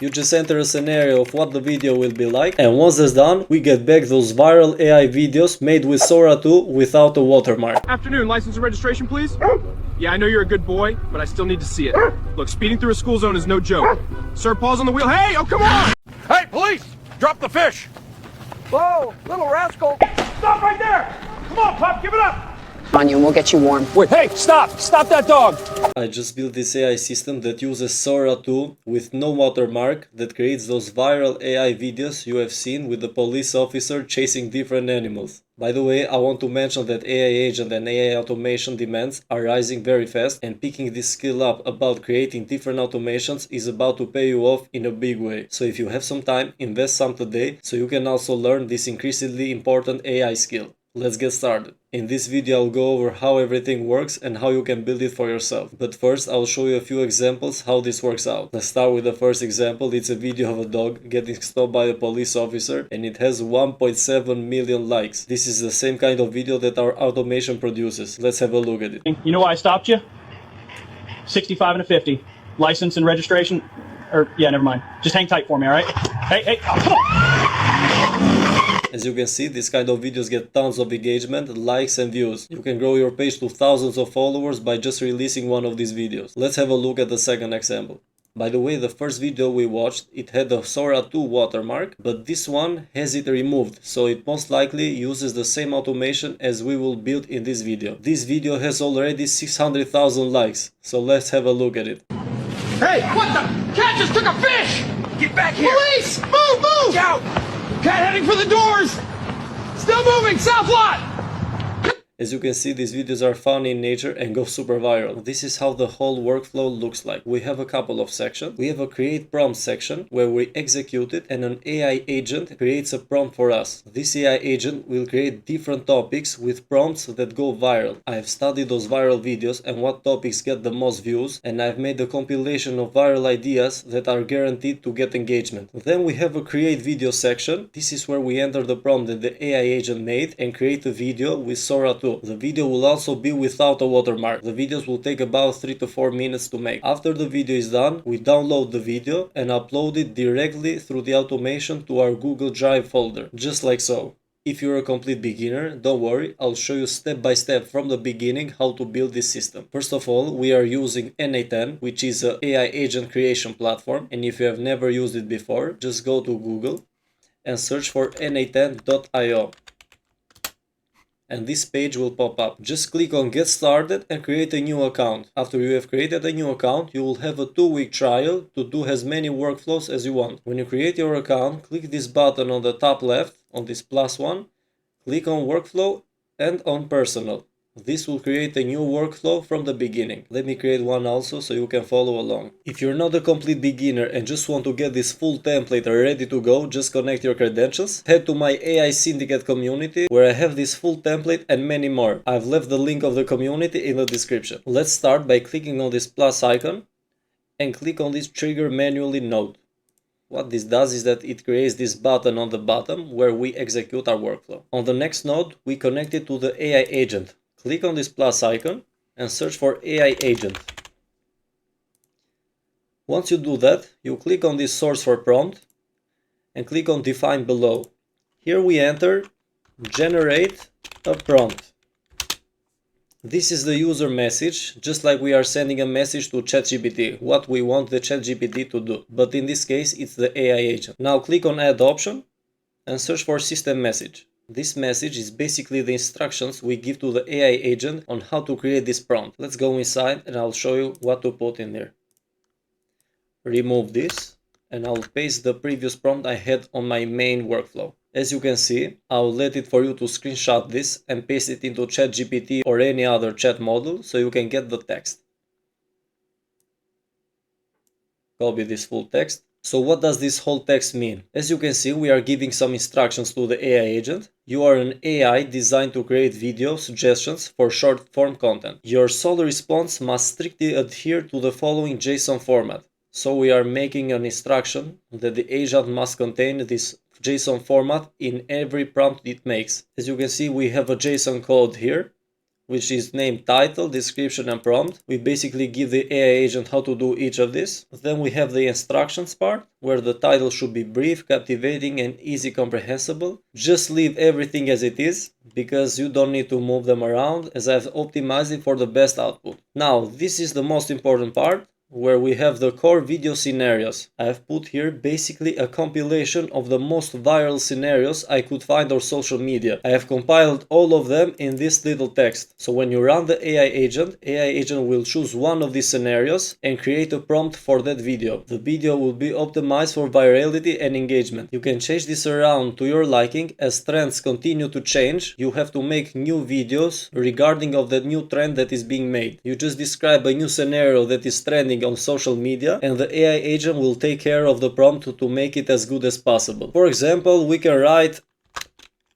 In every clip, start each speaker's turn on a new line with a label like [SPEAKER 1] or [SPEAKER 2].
[SPEAKER 1] You just enter a scenario of what the video will be like, and once that's done, we get back those viral AI videos made with Sora 2 without a watermark.
[SPEAKER 2] Afternoon, license and registration, please. Yeah, I know you're a good boy, but I still need to see it. Look, speeding through a school zone is no joke. Sir, pause on the wheel. Hey, oh, come on!
[SPEAKER 3] Hey, police! Drop the fish!
[SPEAKER 4] Whoa, little rascal.
[SPEAKER 2] Stop right there! Come on, pup, give it up!
[SPEAKER 5] On you and we'll get you warm.
[SPEAKER 4] Wait, hey, stop! Stop that dog!
[SPEAKER 1] I just built this AI system that uses Sora 2 with no watermark that creates those viral AI videos you have seen with the police officer chasing different animals. By the way, I want to mention that AI agent and AI automation demands are rising very fast, and picking this skill up about creating different automations is about to pay you off in a big way. So if you have some time, invest some today so you can also learn this increasingly important AI skill. Let's get started. In this video I'll go over how everything works and how you can build it for yourself. But first I'll show you a few examples how this works out. Let's start with the first example. It's a video of a dog getting stopped by a police officer and it has 1.7 million likes. This is the same kind of video that our automation produces. Let's have a look at it.
[SPEAKER 6] You know why I stopped you? 65 and a 50. License and registration. Yeah, never mind. Just hang tight for me, alright? Hey, come on!
[SPEAKER 1] As you can see, this kind of videos get tons of engagement, likes and views. You can grow your page to thousands of followers by just releasing one of these videos. Let's have a look at the second example. By the way, the first video we watched, it had a Sora 2 watermark, but this one has it removed, so it most likely uses the same automation as we will build in this video. This video has already 600,000 likes, so let's have a look at it.
[SPEAKER 2] Hey, what the? Cat just took a fish!
[SPEAKER 3] Get back here!
[SPEAKER 2] Police! Move!
[SPEAKER 3] Get out!
[SPEAKER 2] Cat heading for the doors! Still moving, south lot!
[SPEAKER 1] As you can see, these videos are fun in nature and go super viral. This is how the whole workflow looks like. We have a couple of sections. We have a create prompt section where we execute it and an AI agent creates a prompt for us. This AI agent will create different topics with prompts that go viral. I have studied those viral videos and what topics get the most views, and I've made a compilation of viral ideas that are guaranteed to get engagement. Then we have a create video section. This is where we enter the prompt that the AI agent made and create a video with Sora 2. The video will also be without a watermark. The videos will take about 3 to 4 minutes to make. After the video is done, we download the video and upload it directly through the automation to our Google Drive folder, just like so. If you're a complete beginner, don't worry, I'll show you step by step from the beginning how to build this system. First of all, we are using n8n, which is an AI agent creation platform, and if you have never used it before, just go to Google and search for n8n.io. And this page will pop up. Just click on get started and create a new account. After you have created a new account, you will have a 2-week trial to do as many workflows as you want. When you create your account, click this button on the top left, on this plus one, click on workflow and on personal. This will create a new workflow from the beginning. Let me create one also so you can follow along. If you're not a complete beginner and just want to get this full template ready to go, just connect your credentials. Head to my AI Syndicate community where I have this full template and many more. I've left the link of the community in the description. Let's start by clicking on this plus icon and click on this trigger manually node. What this does is that it creates this button on the bottom where we execute our workflow. On the next node, we connect it to the AI agent. Click on this plus icon and search for AI agent. Once you do that, you click on this source for prompt and click on define below. Here we enter generate a prompt. This is the user message, just like we are sending a message to ChatGPT, what we want the ChatGPT to do. But in this case, it's the AI agent. Now click on add option and search for system message. This message is basically the instructions we give to the AI agent on how to create this prompt. Let's go inside and I'll show you what to put in there. Remove this and I'll paste the previous prompt I had on my main workflow. As you can see, I'll let it for you to screenshot this and paste it into ChatGPT or any other chat model so you can get the text. Copy this full text. So what does this whole text mean? As you can see, we are giving some instructions to the AI agent. You are an AI designed to create video suggestions for short form content. Your sole response must strictly adhere to the following JSON format. So we are making an instruction that the agent must contain this JSON format in every prompt it makes. As you can see, we have a JSON code here which is name, title, description and prompt. We basically give the AI agent how to do each of these. Then we have the instructions part, where the title should be brief, captivating and easy comprehensible. Just leave everything as it is, because you don't need to move them around, as I've optimized it for the best output. Now, this is the most important part, where we have the core video scenarios. I have put here basically a compilation of the most viral scenarios I could find on social media. I have compiled all of them in this little text. So when you run the AI agent will choose one of these scenarios and create a prompt for that video. The video will be optimized for virality and engagement. You can change this around to your liking. As trends continue to change, you have to make new videos regarding of that new trend that is being made. You just describe a new scenario that is trending on social media, and the AI agent will take care of the prompt to make it as good as possible. For example, we can write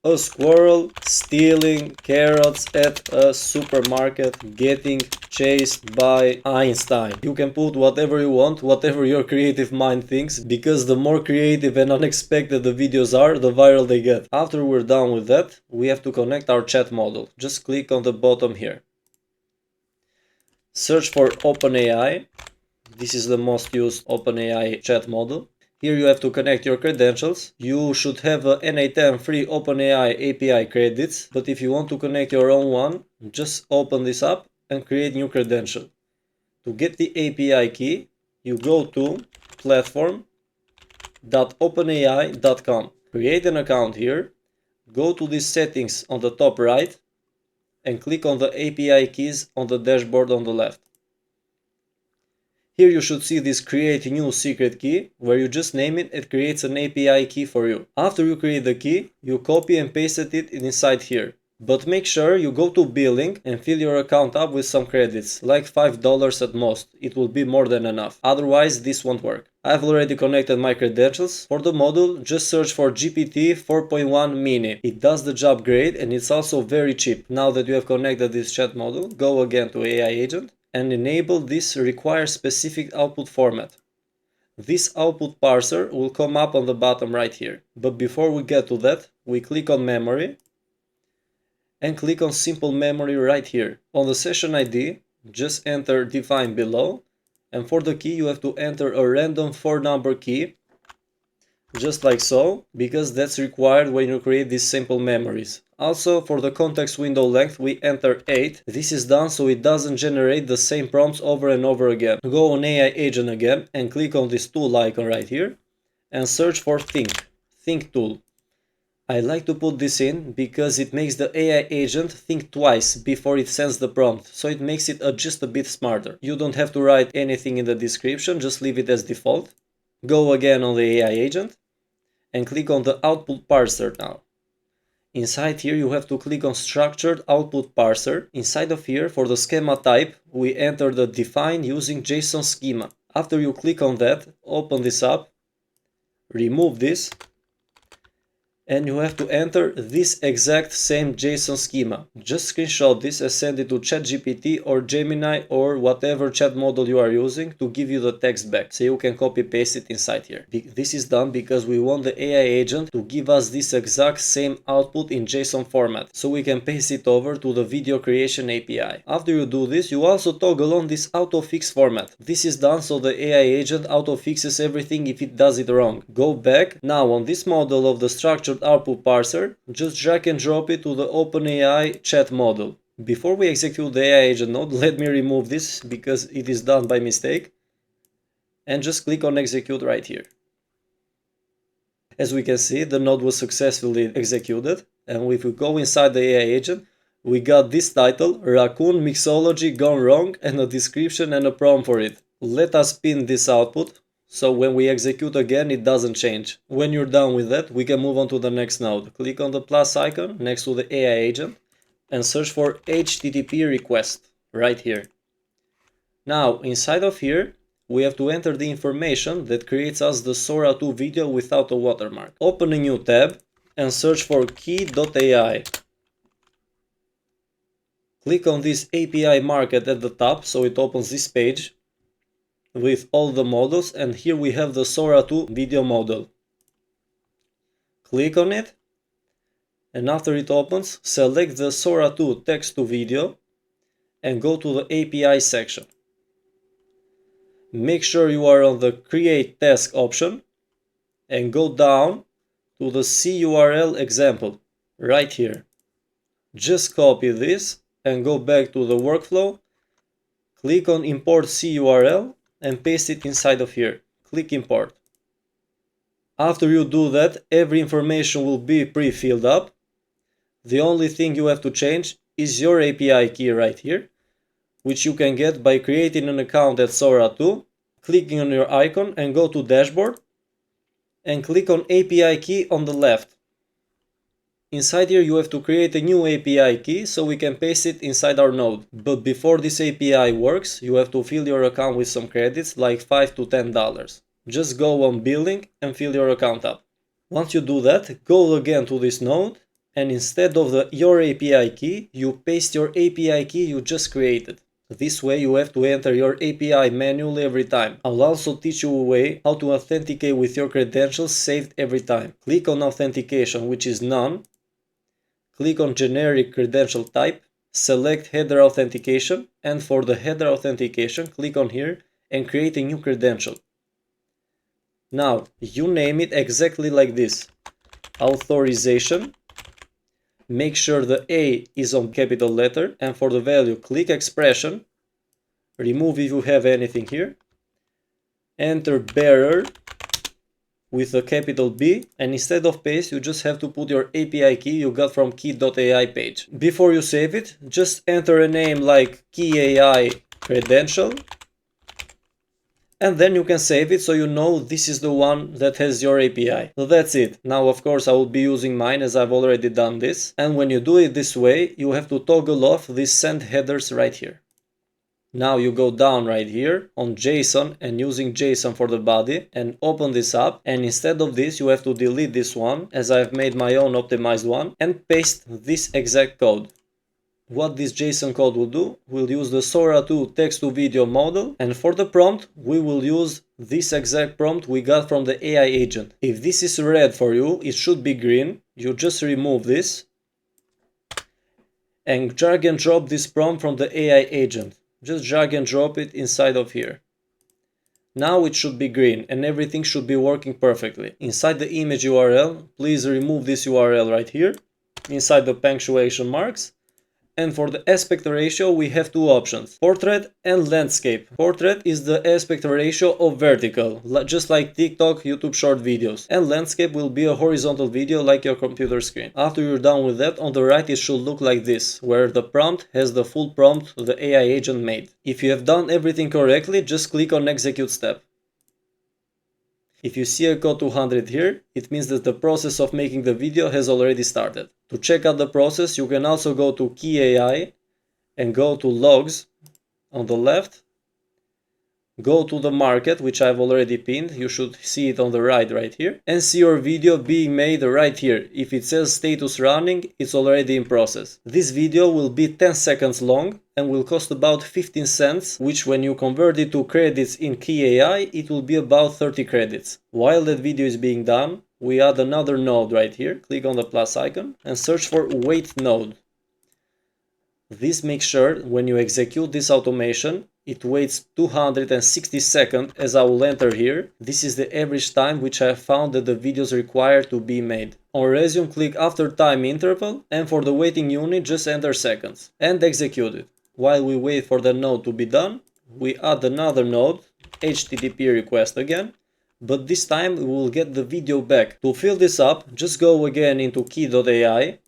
[SPEAKER 1] a squirrel stealing carrots at a supermarket getting chased by Einstein. You can put whatever you want, whatever your creative mind thinks, because the more creative and unexpected the videos are, the viral they get. After we're done with that, we have to connect our chat model. Just click on the bottom here. Search for OpenAI. This is the most used OpenAI chat model. Here you have to connect your credentials. You should have a n8n free OpenAI API credits, but if you want to connect your own one, just open this up and create new credential. To get the API key, you go to platform.openai.com. Create an account here, go to these settings on the top right, and click on the API keys on the dashboard on the left. Here you should see this create new secret key, where you just name it, it creates an API key for you. After you create the key, you copy and paste it inside here. But make sure you go to billing and fill your account up with some credits, like $5 at most. It will be more than enough. Otherwise, this won't work. I've already connected my credentials. For the model, just search for GPT 4.1 Mini. It does the job great and it's also very cheap. Now that you have connected this chat model, go again to AI agent and enable this require specific output format. This output parser will come up on the bottom right here. But before we get to that, we click on memory and click on simple memory right here. On the session ID, just enter define below, and for the key you have to enter a random 4-number key, just like so, because that's required when you create these simple memories. Also, for the context window length, we enter 8. This is done so it doesn't generate the same prompts over and over again. Go on AI agent again and click on this tool icon right here and search for think tool. I like to put this in because it makes the AI agent think twice before it sends the prompt, so it makes it just a bit smarter. You don't have to write anything in the description, just leave it as default. Go again on the AI agent and click on the output parser now. Inside here you have to click on structured output parser. Inside of here, for the schema type, we enter the define using JSON schema. After you click on that, open this up, remove this, and you have to enter this exact same JSON schema. Just screenshot this and send it to ChatGPT or Gemini or whatever chat model you are using to give you the text back, so you can copy paste it inside here. This is done because we want the AI agent to give us this exact same output in JSON format, so we can paste it over to the video creation API. After you do this, you also toggle on this auto-fix format. This is done so the AI agent auto-fixes everything if it does it wrong. Go back. Now on this model of the structured output parser, just drag and drop it to the OpenAI chat model. Before we execute the AI agent node, let me remove this because it is done by mistake, and just click on execute right here. As we can see, the node was successfully executed, and if we go inside the AI agent, we got this title, Raccoon Mixology Gone Wrong, and a description and a prompt for it. Let us pin this output, so when we execute again, it doesn't change. When you're done with that, we can move on to the next node. Click on the plus icon next to the AI agent and search for HTTP request right here. Now, inside of here, we have to enter the information that creates us the Sora 2 video without a watermark. Open a new tab and search for key.ai. Click on this API market at the top so it opens this page with all the models, and here we have the Sora 2 video model. Click on it, and after it opens, select the Sora 2 text to video and go to the API section. Make sure you are on the Create Task option and go down to the CURL example right here. Just copy this and go back to the workflow. Click on Import CURL and paste it inside of here. Click Import. After you do that, every information will be pre-filled up. The only thing you have to change is your API key right here, which you can get by creating an account at Sora 2, clicking on your icon and go to Dashboard, and click on API key on the left. Inside here you have to create a new API key so we can paste it inside our node. But before this API works, you have to fill your account with some credits, like $5 to $10. Just go on billing and fill your account up. Once you do that, go again to this node, and instead of your API key, you paste your API key you just created. This way you have to enter your API manually every time. I'll also teach you a way how to authenticate with your credentials saved every time. Click on authentication, which is none. Click on generic credential type, select header authentication, and for the header authentication, click on here and create a new credential. Now, you name it exactly like this. Authorization. Make sure the A is on capital letter, and for the value, click expression. Remove if you have anything here. Enter bearer with a capital B, and instead of paste, you just have to put your API key you got from key.ai page. Before you save it, just enter a name like key.ai credential, and then you can save it so you know this is the one that has your API. So that's it. Now of course I will be using mine as I've already done this, and when you do it this way, you have to toggle off these send headers right here. Now you go down right here on JSON and using JSON for the body and open this up, and instead of this you have to delete this one as I've made my own optimized one and paste this exact code. What this JSON code will do, we'll use the Sora 2 text to video model, and for the prompt we will use this exact prompt we got from the AI agent. If this is red for you, it should be green. You just remove this and drag and drop this prompt from the AI agent. Just drag and drop it inside of here. Now it should be green and everything should be working perfectly. Inside the image URL, please remove this URL right here, inside the punctuation marks. And for the aspect ratio, we have two options, portrait and landscape. Portrait is the aspect ratio of vertical, just like TikTok, YouTube short videos. And landscape will be a horizontal video like your computer screen. After you're done with that, on the right it should look like this, where the prompt has the full prompt the AI agent made. If you have done everything correctly, just click on execute step. If you see a code 200 here, it means that the process of making the video has already started. To check out the process, you can also go to Key AI and go to Logs on the left. Go to the market, which I've already pinned. You should see it on the right here. And see your video being made right here. If it says status running, it's already in process. This video will be 10 seconds long and will cost about 15 cents, which when you convert it to credits in Key AI, it will be about 30 credits. While that video is being done, we add another node right here. Click on the plus icon and search for wait node. This makes sure when you execute this automation, it waits 260 seconds as I will enter here. This is the average time which I have found that the videos require to be made. On resume, click after time interval, and for the waiting unit just enter seconds and execute it. While we wait for the node to be done, we add another node, HTTP request again, but this time we will get the video back. To fill this up, just go again into key.ai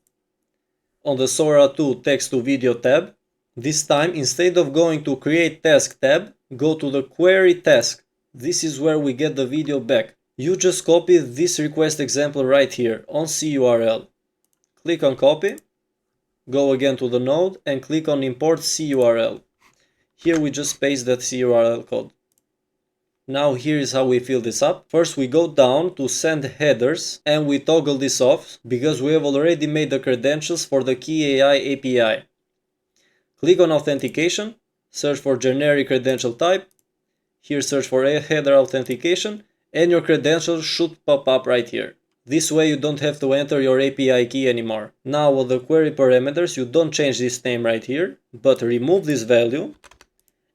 [SPEAKER 1] on the Sora 2 text to video tab. This time, instead of going to create task tab, go to the query task. This is where we get the video back. You just copy this request example right here on CURL. Click on copy, go again to the node and click on import CURL. Here we just paste that CURL code. Now here is how we fill this up. First we go down to send headers and we toggle this off because we have already made the credentials for the Key AI API. Click on authentication, search for generic credential type, here search for a header authentication, and your credentials should pop up right here. This way you don't have to enter your API key anymore. Now on the query parameters, you don't change this name right here, but remove this value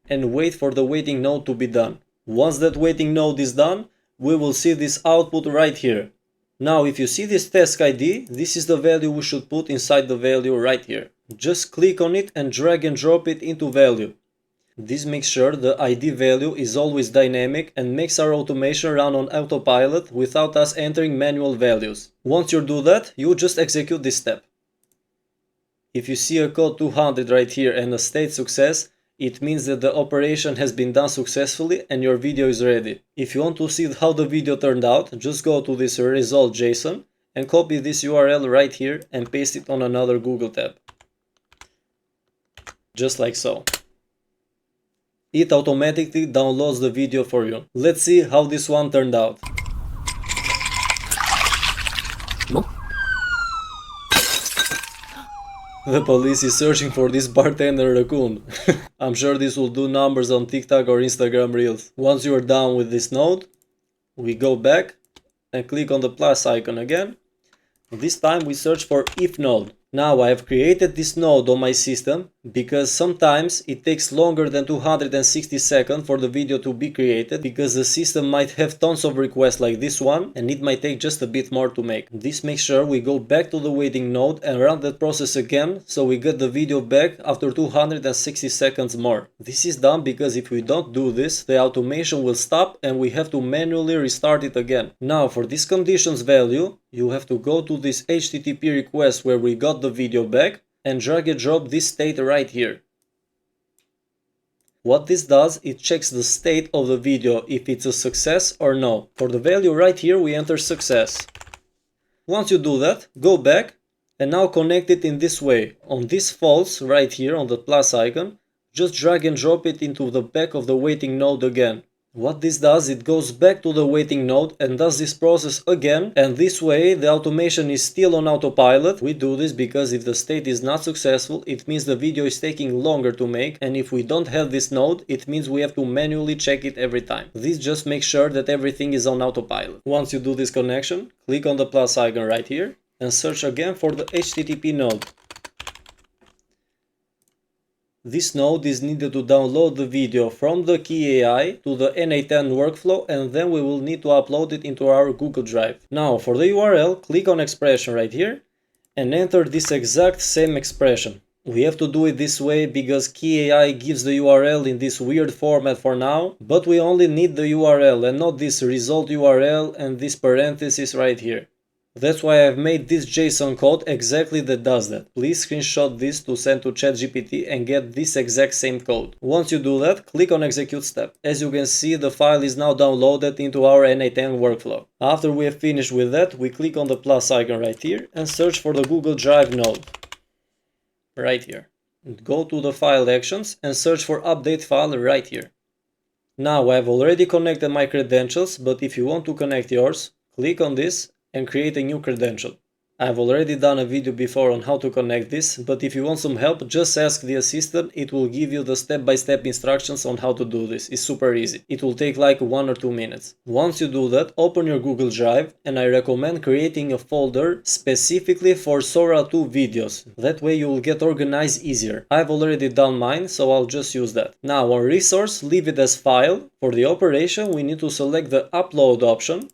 [SPEAKER 1] and wait for the waiting node to be done. Once that waiting node is done, we will see this output right here. Now if you see this task ID, this is the value we should put inside the value right here. Just click on it and drag and drop it into value. This makes sure the ID value is always dynamic and makes our automation run on autopilot without us entering manual values. Once you do that, you just execute this step. If you see a code 200 right here and a state success, it means that the operation has been done successfully and your video is ready. If you want to see how the video turned out, just go to this result.json and copy this URL right here and paste it on another Google tab. Just like so. It automatically downloads the video for you. Let's see how this one turned out. The police is searching for this bartender raccoon. I'm sure this will do numbers on TikTok or Instagram Reels. Once you are done with this node, we go back and click on the plus icon again. This time we search for if node. Now I have created this node on my system because sometimes it takes longer than 260 seconds for the video to be created because the system might have tons of requests like this one and it might take just a bit more to make. This makes sure we go back to the waiting node and run that process again so we get the video back after 260 seconds more. This is done because if we don't do this, the automation will stop and we have to manually restart it again. Now for this conditions value, you have to go to this HTTP request where we got the video back and drag and drop this state right here. What this does, it checks the state of the video if it's a success or no. For the value right here we enter success. Once you do that, go back and now connect it in this way. On this false right here on the plus icon, just drag and drop it into the back of the waiting node again. What this does, it goes back to the waiting node and does this process again, and this way the automation is still on autopilot. We do this because if the state is not successful, it means the video is taking longer to make, and if we don't have this node, it means we have to manually check it every time. This just makes sure that everything is on autopilot. Once you do this connection, click on the plus icon right here and search again for the HTTP node. This node is needed to download the video from the key AI to the n8n workflow, and then we will need to upload it into our Google Drive. Now for the URL, click on expression right here and enter this exact same expression. We have to do it this way because key AI gives the URL in this weird format for now, but we only need the URL and not this result URL and this parenthesis right here. That's why I've made this JSON code exactly that does that. Please screenshot this to send to ChatGPT and get this exact same code. Once you do that, click on execute step. As you can see, the file is now downloaded into our n8n workflow. After we have finished with that, we click on the plus icon right here and search for the Google Drive node. Right here. Go to the file actions and search for update file right here. Now I've already connected my credentials, but if you want to connect yours, click on this and create a new credential. I've already done a video before on how to connect this, but if you want some help, just ask the assistant, it will give you the step-by-step instructions on how to do this. It's super easy. It will take like 1 or 2 minutes. Once you do that, open your Google Drive and I recommend creating a folder specifically for Sora 2 videos. That way you will get organized easier. I've already done mine, so I'll just use that. Now on resource, leave it as file. For the operation, we need to select the upload option.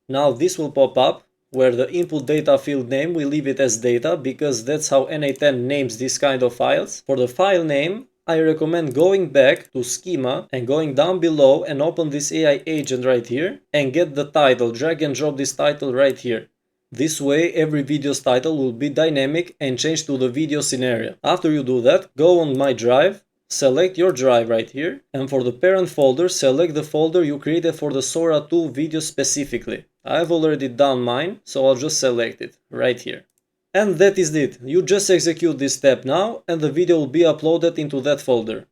[SPEAKER 1] Now this will pop up where the input data field name we leave it as data because that's how n8n names this kind of files. For the file name, I recommend going back to schema and going down below and open this AI agent right here and get the title. Drag and drop this title right here. This way every video's title will be dynamic and change to the video scenario. After you do that, go on my drive. Select your drive right here, and for the parent folder, select the folder you created for the Sora 2 video specifically. I've already done mine, so I'll just select it right here. And that is it. You just execute this step now, and the video will be uploaded into that folder.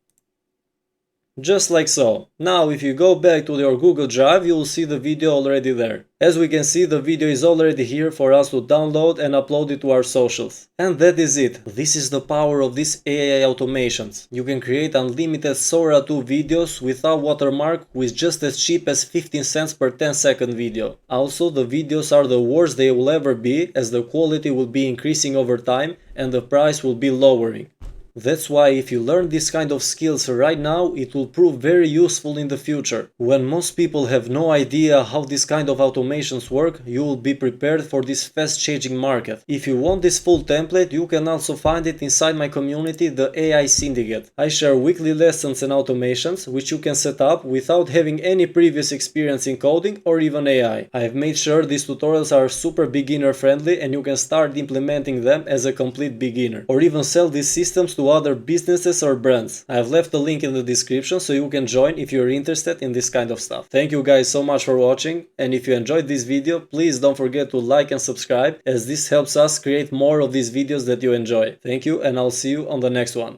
[SPEAKER 1] Just like so. Now if you go back to your Google Drive, you will see the video already there. As we can see, the video is already here for us to download and upload it to our socials. And that is it. This is the power of these AI automations. You can create unlimited Sora 2 videos without watermark with just as cheap as 15 cents per 10-second video. Also, the videos are the worst they will ever be, as the quality will be increasing over time and the price will be lowering. That's why if you learn this kind of skills right now, it will prove very useful in the future. When most people have no idea how this kind of automations work, you will be prepared for this fast changing market. If you want this full template, you can also find it inside my community, the AI Syndicate. I share weekly lessons and automations which you can set up without having any previous experience in coding or even AI. I have made sure these tutorials are super beginner friendly and you can start implementing them as a complete beginner, or even sell these systems to other businesses or brands. I have left a link in the description so you can join if you're interested in this kind of stuff. Thank you guys so much for watching, and if you enjoyed this video, please don't forget to like and subscribe, as this helps us create more of these videos that you enjoy. Thank you, and I'll see you on the next one.